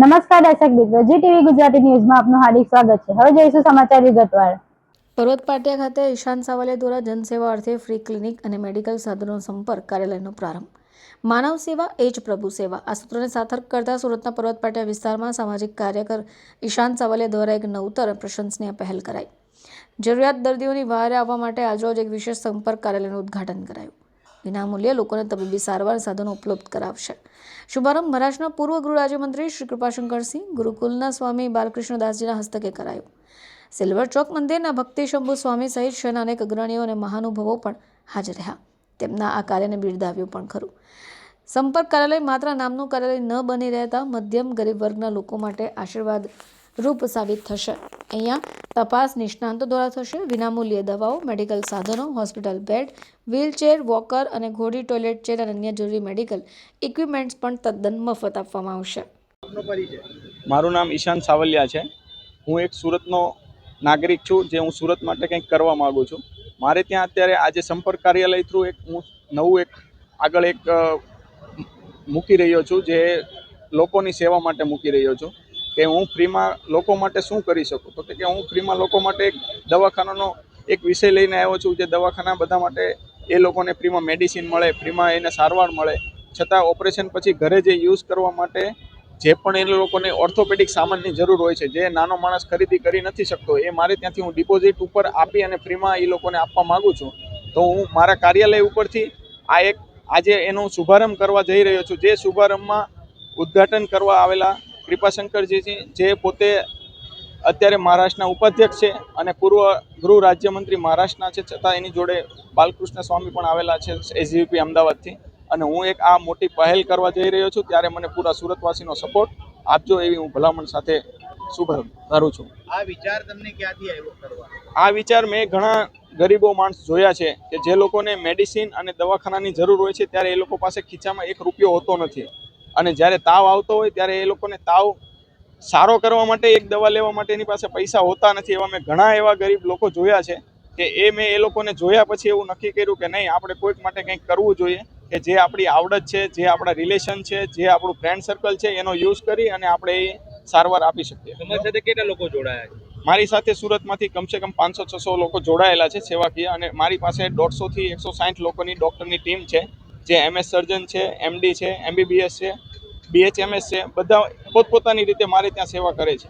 નમસ્કાર દર્શક મિત્રો, જીટીવી ગુજરાતી ન્યૂઝમાં આપનું હાર્દિક સ્વાગત છે। હવે જોઈશું સમાચાર વિગતવાર। પર્વત પાટિયા ખાતે ઈશાન સાવલિયા દ્વારા જનસેવા અર્થે ફ્રી ક્લિનિક અને મેડિકલ સાધનો સંપર્ક કાર્યાલયનો પ્રારંભ। માનવ સેવા એ જ પ્રભુ સેવા આ સૂત્રને સાર્થક કરતા સુરતના પર્વત પાટિયા વિસ્તારમાં સામાજિક કાર્યકર ઈશાન સાવલિયા દ્વારા એક નવતર પ્રશંસનીય પહેલ કરાઈ। જરૂરિયાત દર્દીઓની વહારે આવવા માટે આજરોજ એક વિશેષ સંપર્ક કાર્યાલયનું ઉદ્ઘાટન કરાયું। વિનામૂલ્યે લોકોને તબીબી સારવાર સાધનો ઉપલબ્ધ કરાવશે। શુભારંભ મહારાષ્ટ્રના પૂર્વ ગૃહ રાજ્યમંત્રી શ્રી કૃપાશંકરસિંહ ગુરુકુલના સ્વામી બાલકૃષ્ણદાસજીના હસ્તકે કરાયું। સિલ્વર ચોક મંદિરના ભક્તિ શંભુ સ્વામી સહિત શહેરના અનેક અગ્રણીઓ અને મહાનુભાવો પણ હાજર રહ્યા। તેમના આ કાર્યને બિરદાવ્યું પણ ખરું। સંપર્ક કાર્યાલય માત્ર નામનું કાર્યાલય ન બની રહેતા મધ્યમ ગરીબ વર્ગના લોકો માટે આશીર્વાદ રૂપ સાબિત થશે। અહીંયા તપાસ નિષ્ણાંતો દ્વારા થશે। વિનામૂલ્યે દવાઓ, મેડિકલ સાધનો, હોસ્પિટલ બેડ, વ્હીલચેર, વોકર અને ઘોડી ટોયલેટ ચેર અને અન્ય જરૂરી મેડિકલ ઇક્વિપમેન્ટ્સ પણ તદ્દન મફત આપવામાં આવશે। મારું નામ ઈશાન સાવલિયા છે। હું એક સુરતનો નાગરિક છું જે હું સુરત માટે કંઈક કરવા માગું છું। મારે ત્યાં અત્યારે આજે સંપર્ક કાર્યાલય થ્રુ હું નવું આગળ મૂકી રહ્યો છું, જે લોકોની સેવા માટે મૂકી રહ્યો છું કે હું ફ્રીમાં લોકો માટે શું કરી શકું। તો કે હું ફ્રીમાં લોકો માટે એક દવાખાનાનો એક વિષય લઈને આવ્યો છું, જે દવાખાના બધા માટે એ લોકોને ફ્રીમાં મેડિસિન મળે, ફ્રીમાં એને સારવાર મળે, છતાં ઓપરેશન પછી ઘરે જે યુઝ કરવા માટે જે પણ એ લોકોને ઓર્થોપેડિક સામાનની જરૂર હોય છે, જે નાનો માણસ ખરીદી કરી નથી શકતો, એ મારે ત્યાંથી હું ડિપોઝિટ ઉપર આપી અને ફ્રીમાં એ લોકોને આપવા માગું છું। તો હું મારા કાર્યાલય ઉપરથી આજે એનો શુભારંભ કરવા જઈ રહ્યો છું। જે શુભારંભમાં ઉદ્ઘાટન કરવા આવેલા કૃપાશંકરજી, જે પોતે અત્યારે મહારાષ્ટ્રના ઉપાધ્યક્ષ છે અને પૂર્વ ગૃહ રાજ્યમંત્રી મહારાષ્ટ્રના છે, છતાં એની જોડે બાલકૃષ્ણ સ્વામી પણ આવેલા છે એસજીપી અમદાવાદથી। અને હું એક આ મોટી પહેલ કરવા જઈ રહ્યો છું, ત્યારે મને પૂરા સુરતવાસીનો સપોર્ટ આપજો એવી હું ભલામણ સાથે શુભારંભ કરું છું। આ વિચાર તમને ક્યાંથી આવ્યો કરવા? આ વિચાર મેં ઘણા ગરીબો માણસ જોયા છે કે જે લોકોને મેડિસિન અને દવાખાનાની જરૂર હોય છે, ત્યારે એ લોકો પાસે ખીચામાં એક રૂપિયો હોતો નથી, અને જ્યારે તાવ આવતો હોય ત્યારે એ લોકોને તાવ સારો કરવા માટે એક દવા લેવા માટે એની પાસે પૈસા હોતા નથી। એવા મેં ઘણા એવા ગરીબ લોકો જોયા છે કે મેં એ લોકોને જોયા પછી એવું નક્કી કર્યું કે નહીં, આપણે કોઈક માટે કંઈક કરવું જોઈએ કે જે આપણી આવડત છે, જે આપણા રિલેશન છે, જે આપણું ફ્રેન્ડ સર્કલ છે, એનો યુઝ કરી અને આપણે એ સારવાર આપી શકીએ। તમારી સાથે કેટલા લોકો જોડાયા છે? મારી સાથે સુરતમાંથી કમસે કમ 500-600 લોકો જોડાયેલા છે સેવાકીય, અને મારી પાસે 150 થી 160 લોકોની ડૉક્ટરની ટીમ છે, જે MS સર્જન છે, MD છે, MBBS છે, BHMS છે, બધા પોતપોતાની રીતે મારે ત્યાં સેવા કરે છે।